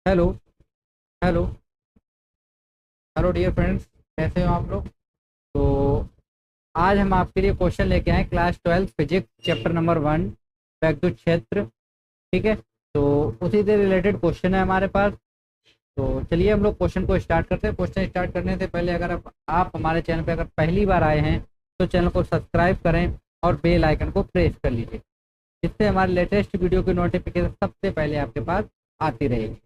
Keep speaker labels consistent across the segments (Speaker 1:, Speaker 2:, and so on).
Speaker 1: Hello. Hello. Hello dear friends, कैसे हो आप लोग? तो आज हम आपके लिए क्वेश्चन लेके आए क्लास 12 फिजिक्स चैप्टर नंबर 1, वैद्युत क्षेत्र। ठीक है, तो उसी से रिलेटेड क्वेश्चन है हमारे पास। तो चलिए हम लोग क्वेश्चन को स्टार्ट करते हैं। क्वेश्चन स्टार्ट करने से पहले अगर आप हमारे चैनल पे अगर पहली बार आए हैं तो चैनल को सब्सक्राइब करें और बेल आइकन को प्रेस कर लीजिए, जिससे हमारे लेटेस्ट वीडियो की नोटिफिकेशन सबसे पहले आपके पास आती रहेगी।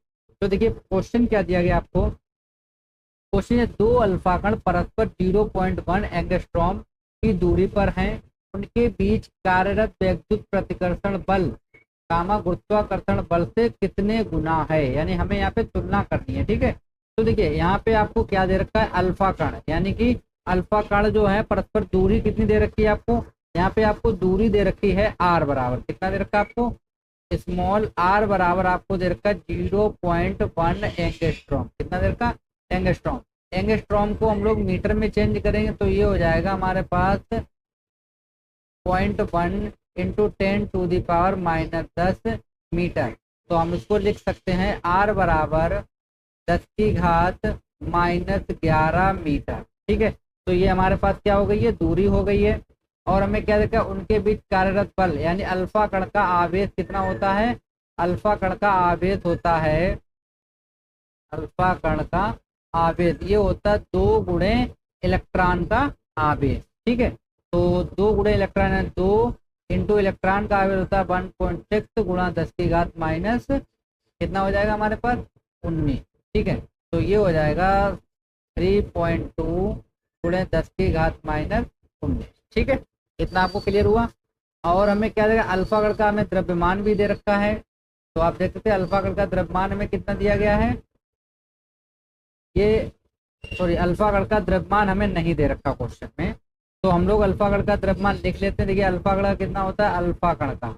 Speaker 1: तो देखिए क्वेश्चन क्या दिया गया आपको। क्वेश्चन है, दो अल्फा कण परस्पर 0.1 एंगस्ट्रॉम की दूरी पर हैं। उनके बीच कार्यरत वैद्युत प्रतिकर्षण बल गामा गुरुत्वाकर्षण बल से कितने गुना है? यानी हमें यहाँ पे तुलना करनी है। ठीक है, तो देखिए यहाँ पे आपको क्या दे रखा है, अल्फा कण, यानी कि अल्फा कण जो है परस्पर दूरी कितनी दे रखी है आपको। यहाँ पे आपको दूरी दे रखी है आर बराबर, कितना दे रखा है आपको, स्मॉल आर बराबर आपको दे रखा है 0.1 एंगस्ट्रॉम। कितना दे रखा, एंगस्ट्रॉम। एंगस्ट्रॉम को हम लोग मीटर में चेंज करेंगे तो ये हो जाएगा हमारे पास 0.1 इंटू 10⁻⁻10 मीटर। तो हम इसको लिख सकते हैं आर बराबर 10⁻⁻11 मीटर। ठीक है, तो ये हमारे पास क्या हो गई है, दूरी हो गई है। और हमें क्या देखा, उनके बीच कार्यरत बल यानी अल्फा कण का आवेश कितना होता है। अल्फा कण का आवेश होता है, अल्फा कण का आवेश ये होता है 2 गुणे इलेक्ट्रॉन का आवेश। ठीक है, तो 2 गुणे इलेक्ट्रॉन है 2 इंटू इलेक्ट्रॉन का आवेश होता है 1.6 गुणा 10⁻⁻, कितना हो जाएगा हमारे पास 19। ठीक है, तो ये हो जाएगा 3.2 गुणे 10⁻⁻19। ठीक है, इतना आपको क्लियर हुआ। और हमें क्या देगा, अल्फा कण का हमें द्रव्यमान भी दे रखा है। तो आप देख सकते हैं अल्फा कण का द्रव्यमान हमें कितना दिया गया है। ये सॉरी, अल्फा कण का द्रव्यमान हमें नहीं दे रखा क्वेश्चन में, तो हम लोग अल्फा कण का द्रव्यमान लिख लेते हैं। देखिए अल्फा कण का कितना होता है, अल्फा कण का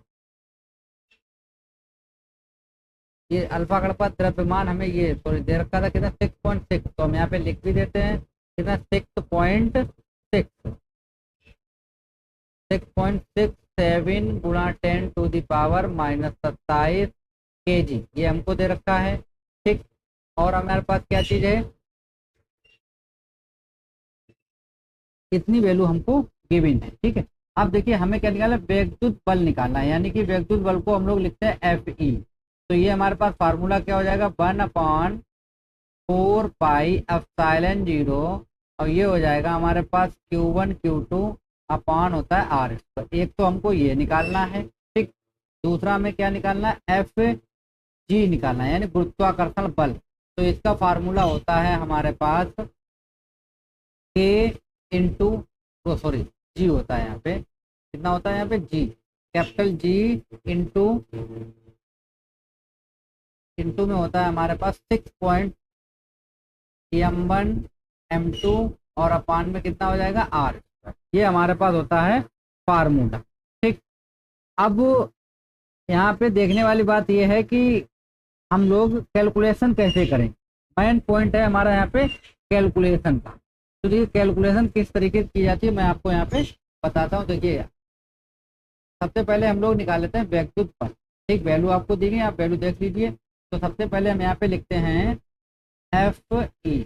Speaker 1: ये अल्फा कण का द्रव्यमान हमें ये सॉरी दे रखा था कितना, 6.6। तो हम यहाँ पे लिख भी देते हैं कितना, 6.6, 6.67 गुणा 10⁻⁻27 kg ये हमको दे रखा है। ठीक, और हमारे पास क्या चीज है, इतनी वैल्यू हमको गिवन है। ठीक है, अब देखिए हमें क्या निकालना है, वैद्युत बल निकालना है, यानी कि वैद्युत बल को हम लोग लिखते हैं एफ ई। तो ये हमारे पास फार्मूला क्या हो जाएगा, 1/4 पाई एप्सिलॉन 0, और ये हो जाएगा हमारे पास Q1 Q2 अपान होता है आर। तो एक तो हमको ये निकालना है। ठीक, दूसरा हमें क्या निकालना है, एफ जी निकालना है, यानी गुरुत्वाकर्षण बल। तो इसका फार्मूला होता है हमारे पास के इंटू सॉरी जी होता है यहाँ पे, कितना होता है यहाँ पे, जी, कैपिटल जी इंटू इंटू में होता है हमारे पास 6.m1 m2 और अपान में कितना हो जाएगा आर। ये हमारे पास होता है फार्मूला। ठीक, अब यहाँ पे देखने वाली बात यह है कि हम लोग कैलकुलेशन कैसे करें। मेन पॉइंट है हमारा यहाँ पे कैलकुलेशन का। तो देखिए कैलकुलेशन किस तरीके से की जाती है मैं आपको यहाँ पे बताता हूँ। देखिए सबसे पहले हम लोग निकाल लेते हैं वैद्युत बल। ठीक, वैल्यू आपको दी गई, आप वैल्यू देख लीजिए। तो सबसे पहले हम यहाँ पे लिखते हैं एफ ई।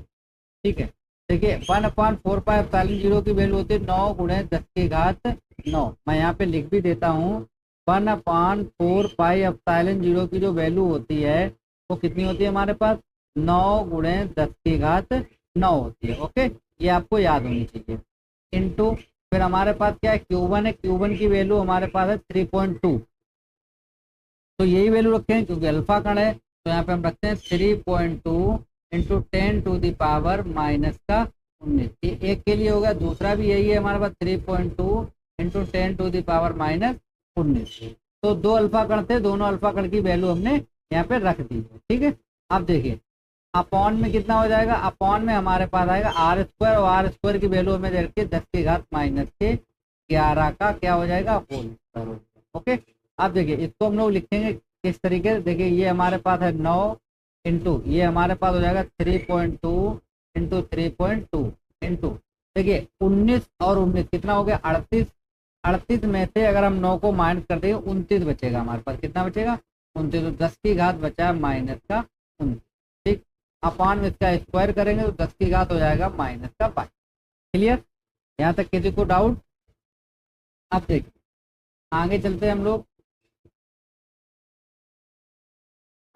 Speaker 1: ठीक है, देखिए 1/4 पाई एप्सिलॉन 0 की वैल्यू होती है 9 गुणे 10⁻9। मैं यहाँ पे लिख भी देता हूँ 1/4 पाई एप्सिलॉन 0 की जो वैल्यू होती है वो कितनी होती है हमारे पास, 9 गुणे 10⁻9 होती है। ओके, ये आपको याद होनी चाहिए। इंटू फिर हमारे पास क्या है, Q1 है, Q1 की वैल्यू हमारे पास है 3.2। तो यही वैल्यू रखे हैं क्योंकि अल्फा कण है, तो यहाँ पे हम रखते हैं 3.2 इंटू 10⁻⁻19। ये एक के लिए हो गया, दूसरा भी यही है हमारे पास 3.2 इंटू 10⁻19। तो दो अल्फा कण थे, दोनों अल्फा कण की वैल्यू हमने यहाँ पे रख दी है। ठीक है, अब देखिए अपॉन में कितना हो जाएगा, अपॉन में हमारे पास आएगा आर स्क्वायर, और आर स्क्वायर की वैल्यू हमें देख के 10⁻⁻11 का क्या हो जाएगा, होल स्क्वायर। ओके, अब देखिए इसको हम लोग लिखेंगे किस तरीके से। देखिए ये हमारे पास है 9 इंटू ये हमारे पास हो जाएगा 3.2 इंटू 3.2 इंटू देखिए 19 और 19 कितना हो गया 38। 38 में से अगर हम 9 को माइनस कर देंगे 29 बचेगा हमारे पास, कितना बचेगा 29। तो 10 की घात बचा माइनस का ठीक, अपान में इसका स्क्वायर करेंगे तो 10 की घात हो जाएगा माइनस का 22। क्लियर, यहाँ तक किसी को डाउट? अब देखिए आगे चलते हैं हम लोग।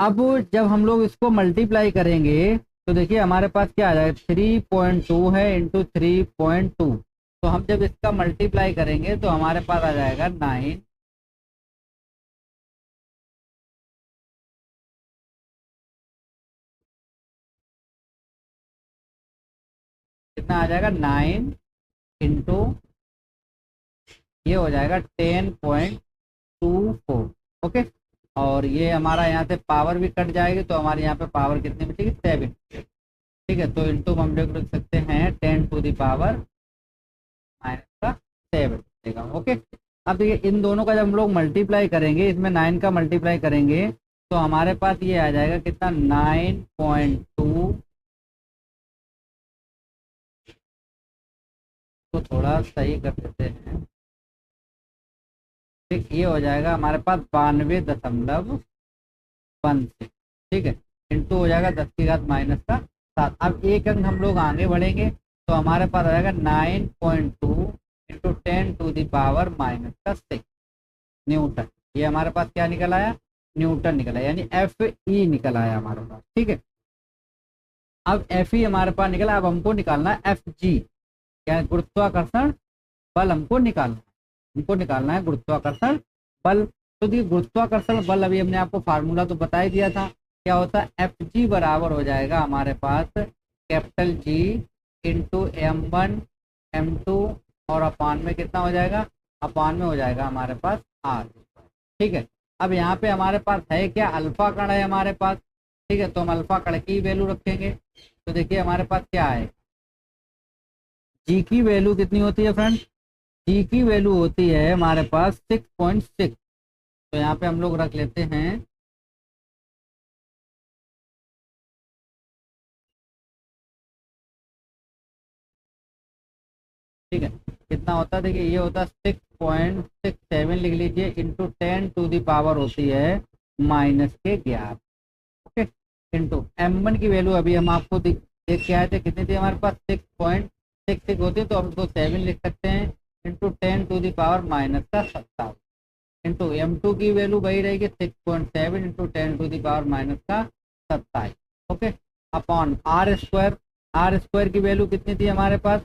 Speaker 1: अब जब हम लोग इसको मल्टीप्लाई करेंगे तो देखिए हमारे पास क्या आ जाएगा, 3.2 है इंटू 3.2। तो हम जब इसका मल्टीप्लाई करेंगे तो हमारे पास आ जाएगा 9, कितना आ जाएगा 9 इंटू, ये हो जाएगा 10.24। ओके, और ये हमारा यहाँ से पावर भी कट जाएगी तो हमारे यहाँ पे पावर कितनी बचेगी, 7। ठीक है, तो इंटू हम लोग लिख सकते हैं 10 टू द पावर माइनस का 7 बचेगा। ओके, अब देखिए इन दोनों का जब हम लोग मल्टीप्लाई करेंगे, इसमें 9 का मल्टीप्लाई करेंगे तो हमारे पास ये आ जाएगा कितना, 9.2। तो थोड़ा सही कर देते हैं, ठीक, ये हो जाएगा हमारे पास 92.16। ठीक है, इंटू हो जाएगा 10 की घात माइनस का 7। अब एक अंक हम लोग आगे बढ़ेंगे तो हमारे पास आ जाएगा 9.2 into 10 to the power minus का 6 न्यूटन। ये हमारे पास क्या निकल आया, न्यूटन निकल आया, यानी FE निकल आया हमारे पास। ठीक है, अब FE हमारे पास निकला। अब हमको निकालना है FG, क्या, गुरुत्वाकर्षण बल हमको निकालना है। हमको निकालना है गुरुत्वाकर्षण बल। तो देखिए गुरुत्वाकर्षण बल अभी हमने आपको फार्मूला तो बता ही दिया था, क्या होता है, FG बराबर हो जाएगा हमारे पास capital G into M1 M2 और अपान में कितना हो जाएगा, अपान में हो जाएगा हमारे पास R। ठीक है, अब यहाँ पे हमारे पास है क्या, अल्फा कण है हमारे पास। ठीक है, तो हम अल्फा कण की वैल्यू रखेंगे। तो देखिए हमारे पास क्या है, जी की वैल्यू कितनी होती है फ्रेंड, जी की वैल्यू होती है हमारे पास 6.6। तो यहाँ पे हम लोग रख लेते हैं, ठीक है, कितना होता है, देखिए ये होता है 6.67 लिख लीजिए, इंटू 10 टू द पावर होती है माइनस के 11। ओके, इंटू M1 की वैल्यू अभी हम आपको देख के आए थे, कितनी थी हमारे पास, 6.66 होती है, तो हम इसको 7 लिख सकते हैं, into 10 to the power minus का 27। इंटू M2 की वैल्यू वही रहेगी 6.7 into 10 to the power minus का 27। Okay, upon r square. R square की वैल्यू कितनी थी हमारे पास,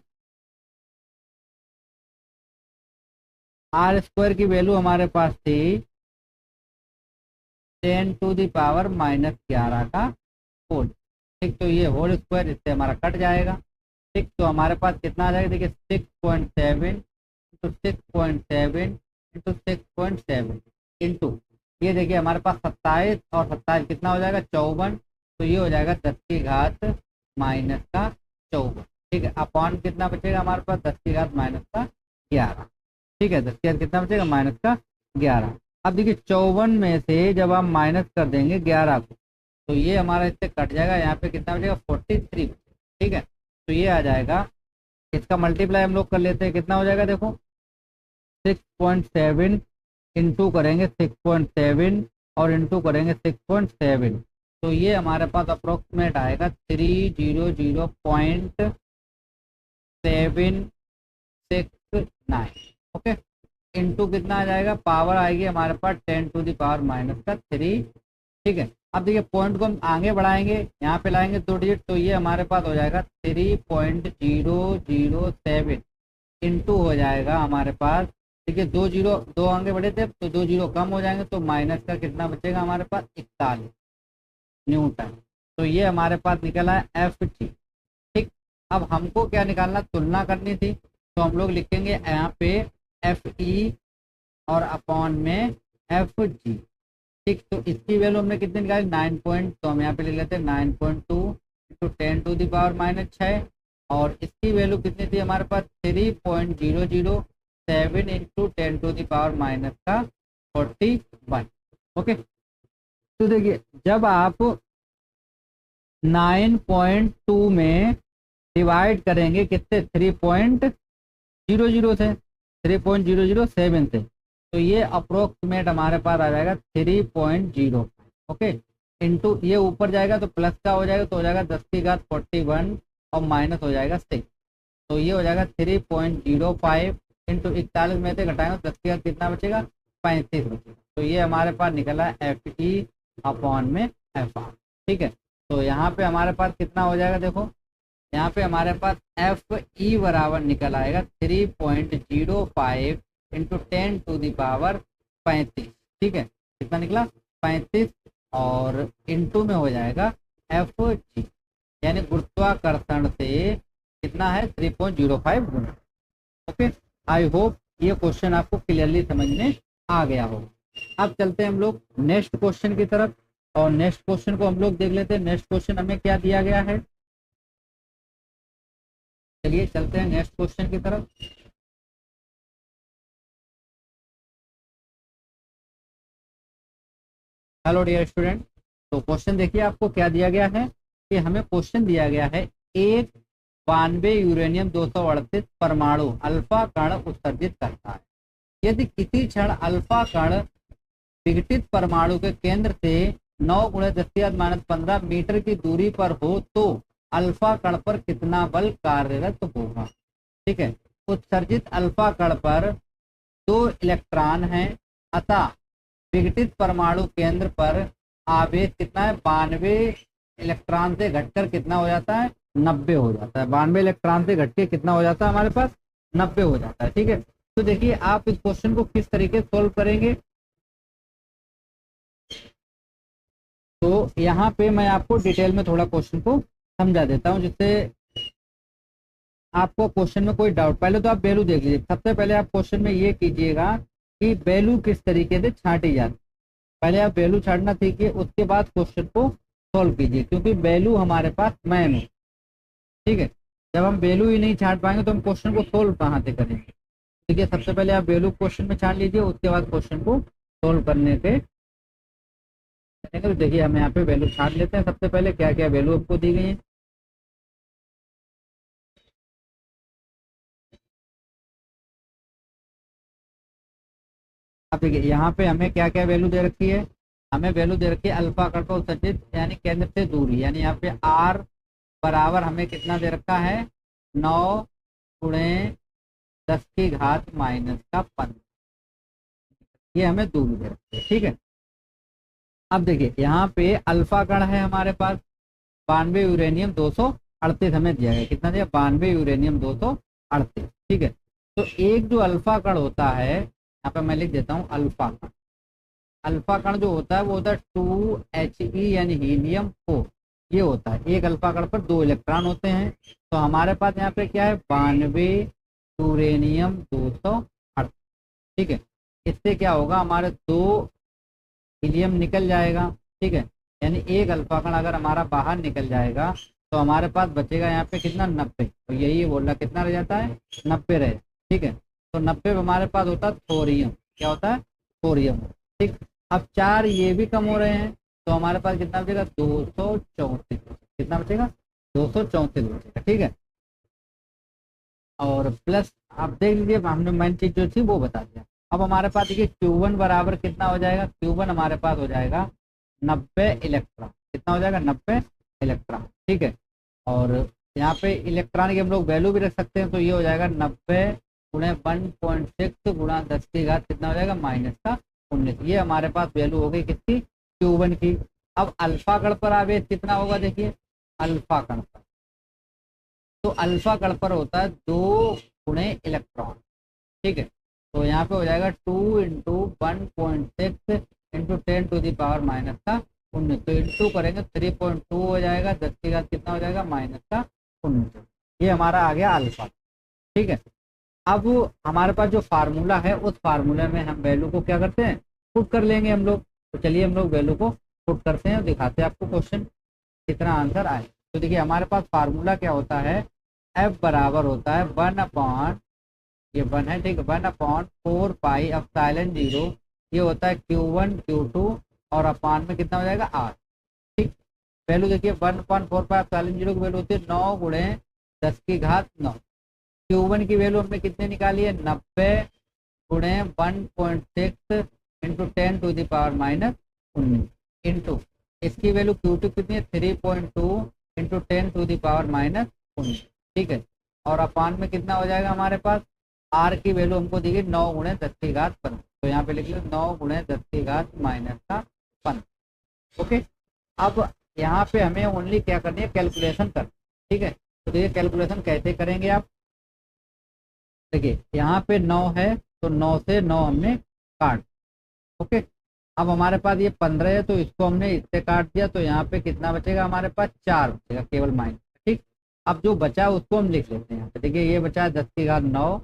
Speaker 1: आर स्क्वायर की वैल्यू हमारे पास थी 10 टू द पावर माइनस 11 का होल। ठीक, तो ये होल स्क्वायर इससे हमारा कट जाएगा। ठीक, तो हमारे पास कितना आ जाएगा, देखिए 6.7 इंटू 6.7 इंटू 6.7 इंटू, ये देखिए हमारे पास 27 और 27 कितना हो जाएगा, 54। तो ये हो जाएगा 10 की घात माइनस का 54। ठीक है, अपॉन कितना बचेगा हमारे पास, 10 की घात माइनस का 11। ठीक है, 10 की घात कितना बचेगा, माइनस का 11। अब देखिए 54 में से जब हम माइनस कर देंगे 11 को तो ये हमारा इससे कट जाएगा, यहाँ पे कितना बचेगा, 43। ठीक है, तो ये आ जाएगा, इसका मल्टीप्लाई हम लोग कर लेते हैं, कितना हो जाएगा, देखो 6.7 इंटू करेंगे 6.7 और इंटू करेंगे 6.7, तो ये हमारे पास अप्रोक्सीमेट आएगा 300.769। ओके, इंटू कितना आ जाएगा, पावर आएगी हमारे पास 10 टू द पावर माइनस का 3। ठीक है, अब देखिए पॉइंट को हम आगे बढ़ाएंगे, यहाँ पे लाएंगे 2 डिजिट, तो ये हमारे पास हो जाएगा 3.007 इंटू हो जाएगा हमारे पास, देखिए 2 जीरो, 2 आगे बढ़े थे तो 2 जीरो कम हो जाएंगे, तो माइनस का कितना बचेगा हमारे पास, 41 न्यूटन। तो ये हमारे पास निकला है FG। ठीक, अब हमको क्या निकालना, तुलना करनी थी, तो हम लोग लिखेंगे यहाँ पे FE और अपॉन में FG। ठीक, तो इसकी वैल्यू हमने कितनी निकाली, 9 पॉइंट, तो हम यहाँ पे लिख लेते हैं 9.2 into 10 to the power minus 6, और इसकी वैल्यू कितनी थी हमारे पास, 3.007 into 10 to the power minus का 41। ओके, तो देखिए जब आप 9.2 में डिवाइड करेंगे कितने, 3.00 से, 3.007 से, तो ये अप्रोक्सीमेट हमारे पास आ जाएगा 3.0। ओके, इंटू ये ऊपर जाएगा तो प्लस का हो जाएगा, तो हो जाएगा 10⁻41 और माइनस हो जाएगा 6। तो ये हो जाएगा 3.05 इंटू 41 में से घटाएंगे तो 10 कितना बचेगा, 35 बचेगा। तो ये हमारे पास निकला FE अपॉन में FR। ठीक है, तो यहाँ पे हमारे पास कितना हो जाएगा, देखो यहाँ पे हमारे पास FE बराबर निकल आएगा 3.05 इंटू 10⁻35। ठीक है, कितना निकला 35, और इंटू में हो जाएगा FG यानी गुरुत्वाकर्षण से कितना है 3.05 गुना। ओके, आई होप ये क्वेश्चन आपको क्लियरली समझ में आ गया हो। अब चलते हैं हम लोग नेक्स्ट क्वेश्चन की तरफ, और नेक्स्ट क्वेश्चन को हम लोग देख लेते हैं। नेक्स्ट क्वेश्चन हमें क्या दिया गया है, चलिए चलते हैं नेक्स्ट क्वेश्चन की तरफ। हेलो डियर स्टूडेंट, तो क्वेश्चन देखिए आपको क्या दिया गया है कि हमें क्वेश्चन दिया गया है एक 92 यूरेनियम 238 परमाणु अल्फा कण उत्सर्जित करता है। यदि किसी क्षण अल्फा कण विघटित परमाणु के केंद्र से 9 × 10⁻15 मीटर की दूरी पर हो तो अल्फा कण पर कितना बल कार्यरत होगा। ठीक है, उत्सर्जित अल्फा कण पर 2 इलेक्ट्रॉन हैं, अतः विघटित परमाणु केंद्र पर आवेश कितना है, 92 इलेक्ट्रॉन से घटकर कितना हो जाता है, 90 हो जाता है। 92 इलेक्ट्रॉन से घट के कितना हो जाता है हमारे पास, 90 हो जाता है। ठीक है, तो देखिए आप इस क्वेश्चन को किस तरीके से सोल्व करेंगे। तो यहाँ पे मैं आपको डिटेल में थोड़ा क्वेश्चन को समझा देता हूँ जिससे आपको क्वेश्चन में कोई डाउट। पहले तो आप वैल्यू देख लीजिए। सबसे पहले आप क्वेश्चन में ये कीजिएगा कि वैल्यू किस तरीके से छांटी जाती है। पहले आप वैल्यू छांटना सीखिए, उसके बाद क्वेश्चन को सॉल्व कीजिए, क्योंकि वैल्यू हमारे पास मैन है। ठीक है, जब हम वैल्यू ही नहीं छांट पाएंगे तो हम क्वेश्चन को सोल्व कहाँ से करेंगे। ठीक है, सबसे पहले आप वैल्यू क्वेश्चन में छांट लीजिए, उसके बाद क्वेश्चन को सोल्व करने पे तो देखिए हम यहाँ पे वैल्यू छांट लेते हैं। सबसे पहले क्या क्या वैल्यू आपको दी गई है। अब देखिए यहाँ पे हमें क्या क्या वैल्यू दे रखी है। हमें वैल्यू दे रखी है अल्फा कण पर उत्सर्जित यानी केंद्र से दूरी, यानी यहाँ पे R बराबर हमें कितना दे रखा है, 9 × 10⁻⁻15। ये हमें दूरी दे रखी है। ठीक है, अब देखिए यहाँ पे अल्फा कण है हमारे पास 92 यूरेनियम 238 हमें दिया गया। कितना दिया, 92 यूरेनियम 238। ठीक है, तो एक जो अल्फा कण होता है, यहाँ पे मैं लिख देता हूँ अल्फा कण। अल्फा कण जो होता है वो होता है 2He यानी हीलियम 4। ये होता है, एक अल्फा कण पर 2 इलेक्ट्रॉन होते हैं। तो हमारे पास यहाँ पे क्या है, 92 यूरेनियम 238। ठीक है, इससे क्या होगा, हमारे 2 हीलियम निकल जाएगा। ठीक है, यानी एक अल्फा कण अगर हमारा बाहर निकल जाएगा तो हमारे पास बचेगा यहाँ पे कितना, 90। तो यही बोल रहा कितना रह जाता है, 90 रहे। ठीक है, तो 90 हमारे पास होता है थोरियम। क्या होता है, थोरियम। ठीक, अब 4 ये भी कम हो रहे हैं तो हमारे पास कितना बचेगा, 234। कितना बचेगा, 234 बचेगा। ठीक है, और प्लस आप देख लीजिए हमने मेन चीज जो थी वो बता दिया। अब हमारे पास देखिए Q1 बराबर कितना हो जाएगा, Q1 हमारे पास हो जाएगा 90 इलेक्ट्रॉन। कितना हो जाएगा, 90 इलेक्ट्रॉन। ठीक है, और यहाँ पे इलेक्ट्रॉन की हम लोग वैल्यू भी रख सकते हैं। तो ये हो जाएगा 90 × 1.6 × 10 की घात कितना हो जाएगा, -19। ये हमारे पास वैल्यू हो गई किसकी, Q1 की। अब अल्फा कण पर आवेश कितना होगा, देखिए अल्फा कण पर, तो अल्फा कण पर होता है 2 × इलेक्ट्रॉन। ठीक है, तो यहाँ पे हो जाएगा 2 × 1.6 × 10⁻⁻19। तो इंटू करेंगे 3.2 हो जाएगा, 10 की घात कितना हो जाएगा, -19। ये हमारा आ गया अल्फा। ठीक है, अब हमारे पास जो फार्मूला है उस फार्मूले में हम वैल्यू को क्या करते हैं, पुट कर लेंगे हम लोग। तो चलिए हम लोग वैल्यू को पुट करते हैं और दिखाते हैं आपको क्वेश्चन कितना आंसर आए। तो देखिए हमारे पास फार्मूला क्या होता है, F बराबर होता है 1 ये 1 है। ठीक है, 1/4 पाई एप्सिलॉन 0। ये होता है Q1 Q2 और अपान में कितना हो जाएगा, R। ठीक, वैल्यू देखिए 1/4 पाई एप्सिलॉन 0 की वैल्यू होती है 9 × 10 की घात 9। Q1 की वैल्यू हमने कितने निकाली है, 90 × 1.6 × 10⁻⁻19 इंटू इसकी वैल्यू Q2 कितनी है 3.2 इंटू 10⁻⁻19, ठीक है। और अपान में कितना हो जाएगा हमारे पास, R की वैल्यू हमको दी गई 9 गुणे 10⁻15, तो यहाँ पे लिख लो 9 गुणे 10⁻⁻15। ओके, अब यहाँ पे हमें ओनली क्या करनी है, कैलकुलेशन कर, ठीक है। तो देखिए कैलकुलेशन कैसे करेंगे आप, देखिए यहाँ पे 9 है तो 9 से 9 हमने काट, ओके। अब हमारे पास ये 15 है तो इसको हमने इससे काट दिया, तो यहाँ पे कितना बचेगा हमारे पास 4 बचेगा केवल माइनस, ठीक। अब जो बचा उसको हम लिख लेते हैं यहाँ पे, देखिए ये बचा है 10⁹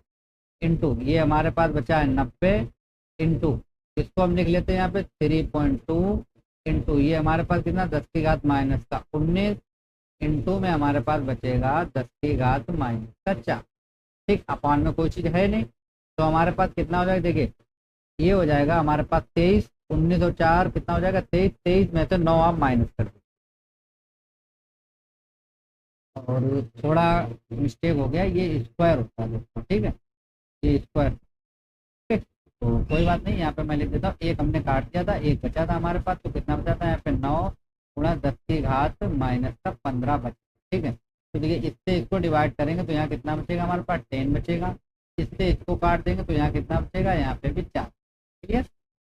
Speaker 1: इंटू ये हमारे पास बचा है 90 इंटू इसको हम लिख लेते हैं यहाँ पे 3.2 इंटू ये हमारे पास कितना 10⁻⁻19 इंटू में हमारे पास बचेगा 10⁻⁻4, ठीक। अपान में कोई चीज़ है नहीं, तो हमारे पास कितना हो जाएगा, देखिए ये हो जाएगा हमारे पास 23, 19 और 4 कितना हो जाएगा 23, 23 में से 9 आप माइनस कर दो, और थोड़ा मिस्टेक हो गया, ये स्क्वायर होता है दोस्तों, ठीक है, ये स्क्वायर, ठीक। तो कोई बात नहीं, यहाँ पे मैं लिख देता हूँ, एक हमने काट दिया था, एक बचा था हमारे पास, तो कितना बचा था यहाँ पे 9 गुणा 10⁻⁻15 बचा, ठीक है। तो देखिए इससे इसको डिवाइड करेंगे तो यहाँ कितना बचेगा हमारे पास 10 बचेगा, इससे इसको काट देंगे तो यहाँ कितना बचेगा, यहाँ पे भी 4, क्लियर।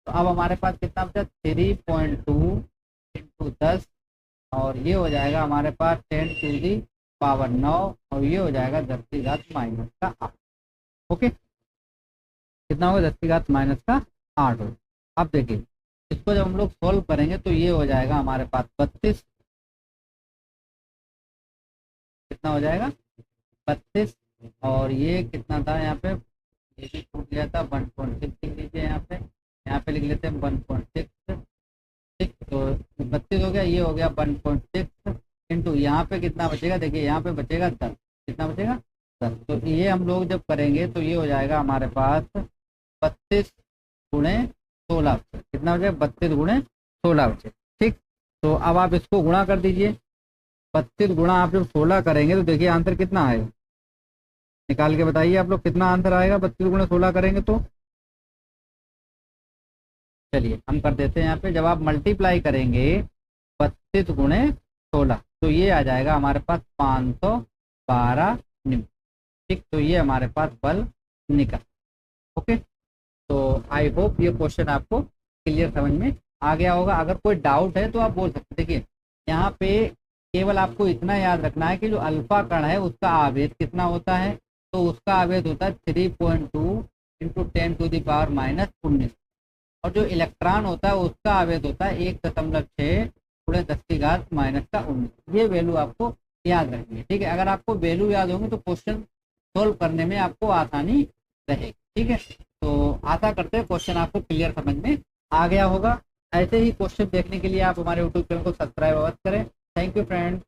Speaker 1: तो अब हमारे पास कितना बचा 3.2 इंटू 10, और ये हो जाएगा हमारे पास 10⁻9, और ये हो जाएगा 10⁻⁻8, ओके। कितना होगा 10⁻⁻8 हो। अब देखिए इसको जब हम लोग सोल्व करेंगे तो ये हो जाएगा हमारे पास 32, कितना हो जाएगा 32, और ये कितना था यहाँ पे, ये भी छूट गया था 1.6 लिख लीजिए यहाँ पे लिख लेते हैं 1.6, ठीक। तो 32 हो गया, ये हो गया 1.6 इंटू यहाँ पे कितना बचेगा, देखिए यहाँ पे बचेगा 10, कितना बचेगा 10, तो ये हम लोग जब करेंगे तो ये हो जाएगा हमारे पास 32 गुणे 16, कितना बचेगा 32 गुणे 16 बचे, ठीक। तो अब आप इसको गुणा कर दीजिए, 32 गुणा आप जब 16 करेंगे तो देखिए आंसर कितना आएगा, निकाल के बताइए आप लोग कितना आंसर आएगा 32 गुणे 16 करेंगे तो। चलिए हम कर देते हैं यहाँ पे, जब आप मल्टीप्लाई करेंगे 32 गुणे 16 तो ये आ जाएगा हमारे पास 512 न्यूटन, ठीक। तो ये हमारे पास बल निकल, ओके। तो आई होप ये क्वेश्चन आपको क्लियर समझ में आ गया होगा। अगर कोई डाउट है तो आप बोल सकते, देखिए यहाँ पे केवल आपको इतना याद रखना है कि जो अल्फा कण है उसका आवेश कितना होता है, तो उसका आवेश होता है 3.2 इंटू 10⁻⁻19, और जो इलेक्ट्रॉन होता है उसका आवेश होता है 1.6 गुणे 10⁻⁻19, ये वैल्यू आपको याद रखनी है, ठीक है। अगर आपको वैल्यू याद होंगे तो क्वेश्चन सोल्व करने में आपको आसानी रहेगी, ठीक है। तो आशा करते हैं क्वेश्चन आपको क्लियर समझ में आ गया होगा। ऐसे ही क्वेश्चन देखने के लिए आप हमारे यूट्यूब चैनल को सब्सक्राइब अवश्य करें। Thank you friends.